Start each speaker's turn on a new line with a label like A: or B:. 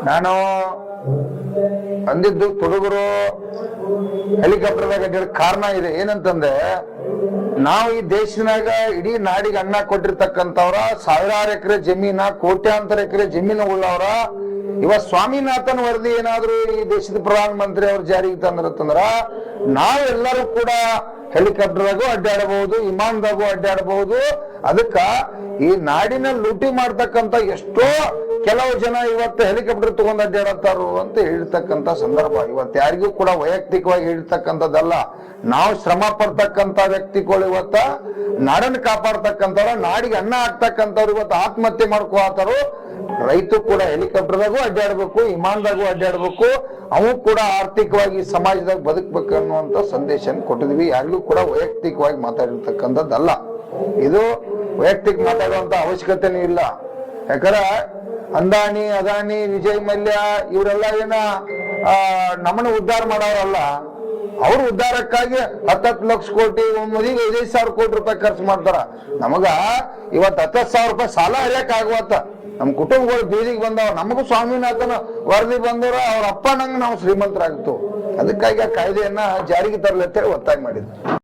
A: ನಾನು ಅಂದಿದ್ದು ತುಡುಗರು ಹೆಲಿಕಾಪ್ಟರ್ದಾಗ ಅಡ್ಡಾಡ ಕಾರಣ ಇದೆ. ಏನಂತಂದ್ರೆ ನಾವು ಈ ದೇಶನಾಗ ಇಡೀ ನಾಡಿಗೆ ಅನ್ನ ಕೊಟ್ಟಿರ್ತಕ್ಕಂಥವ್ರ, ಸಾವಿರಾರು ಎಕರೆ ಜಮೀನ, ಕೋಟ್ಯಾಂತರ ಎಕರೆ ಜಮೀನು ಉಳ್ಳವ್ರ. ಇವತ್ ಸ್ವಾಮಿನಾಥನ್ ವರದಿ ಏನಾದ್ರು ಈ ದೇಶದ ಪ್ರಧಾನ ಮಂತ್ರಿ ಅವ್ರು ಜಾರಿಗೆ ತಂದ್ರಂದ್ರ ನಾವೆಲ್ಲರೂ ಕೂಡ ಹೆಲಿಕಾಪ್ಟರ್ದಾಗೂ ಅಡ್ಡಾಡಬಹುದು, ವಿಮಾನದಾಗೂ ಅಡ್ಡಾಡಬಹುದು. ಅದಕ್ಕ ಈ ನಾಡಿನ ಲೂಟಿ ಮಾಡ್ತಕ್ಕಂಥ ಎಷ್ಟೋ ಕೆಲವು ಜನ ಇವತ್ತು ಹೆಲಿಕಾಪ್ಟರ್ ತಗೊಂಡ್ ಅಡ್ಡಾಡತ್ತಾರು ಅಂತ ಹೇಳ್ತಕ್ಕಂಥ ಸಂದರ್ಭ ಇವತ್ತು ಯಾರಿಗೂ ಕೂಡ ವೈಯಕ್ತಿಕವಾಗಿ ಹೇಳ್ತಕ್ಕಂಥದ್ದಲ್ಲ. ನಾವು ಶ್ರಮ ಪಡ್ತಕ್ಕಂಥ ವ್ಯಕ್ತಿಗಳು ಇವತ್ತ ನಾಡನ್ನು ಕಾಪಾಡ್ತಕ್ಕಂಥವ್ರ, ನಾಡಿಗೆ ಅನ್ನ ಹಾಕ್ತಕ್ಕಂಥವ್ರು ಇವತ್ತು ಆತ್ಮಹತ್ಯೆ ಮಾಡ್ಕೋತಾರು. ರೈತ ಕೂಡ ಹೆಲಿಕಾಪ್ಟರ್ದಾಗೂ ಅಡ್ಡಾಡ್ಬೇಕು, ವಿಮಾನದಾಗೂ ಅಡ್ಡಾಡ್ಬೇಕು, ಅವು ಕೂಡ ಆರ್ಥಿಕವಾಗಿ ಸಮಾಜದಾಗ ಬದುಕ್ಬೇಕು ಅನ್ನುವಂತ ಸಂದೇಶ ಕೊಟ್ಟಿದ್ವಿ. ಯಾರಿಗೂ ಕೂಡ ವೈಯಕ್ತಿಕವಾಗಿ ಮಾತಾಡಿರ್ತಕ್ಕಂಥದ್ದಲ್ಲ. ಇದು ವೈಯಕ್ತಿಕ ಮಾತಾಡುವಂತ ಅವಶ್ಯಕತೆನೂ ಇಲ್ಲ. ಯಾಕಂದ್ರೆ ಅಂದಾನಿ, ಅದಾನಿ, ವಿಜಯ್ ಮಲ್ಯ ಇವರೆಲ್ಲ ಏನ ನಮ್ಮನ್ನ ಉದ್ಧಾರ ಮಾಡೋರಲ್ಲ. ಅವ್ರ ಉದ್ಧಾರಕ್ಕಾಗಿ 10 ಲಕ್ಷ ಕೋಟಿ, 5,000 ಕೋಟಿ ರೂಪಾಯಿ ಖರ್ಚು ಮಾಡ್ತಾರ. ನಮಗ ಇವತ್ತು 10,000 ರೂಪಾಯಿ ಸಾಲ ಹರಿಯಕ್ ಆಗುವತ್ತ. ನಮ್ ಕುಟುಂಬಗಳು ಬೀದಿಗೆ ಬಂದವ. ನಮಗೂ ಸ್ವಾಮಿನಾಥನ ವರದಿ ಬಂದವ್ರ ಅವ್ರ ಅಪ್ಪ ನಂಗೆ ನಾವು ಶ್ರೀಮಂತರಾಗ್ತು. ಅದಕ್ಕಾಗಿ ಆ ಕಾಯ್ದೆಯನ್ನ ಜಾರಿಗೆ ತರಲಿ ಅಂತೇಳಿ ಒತ್ತಾಯ ಮಾಡಿದ್ವಿ.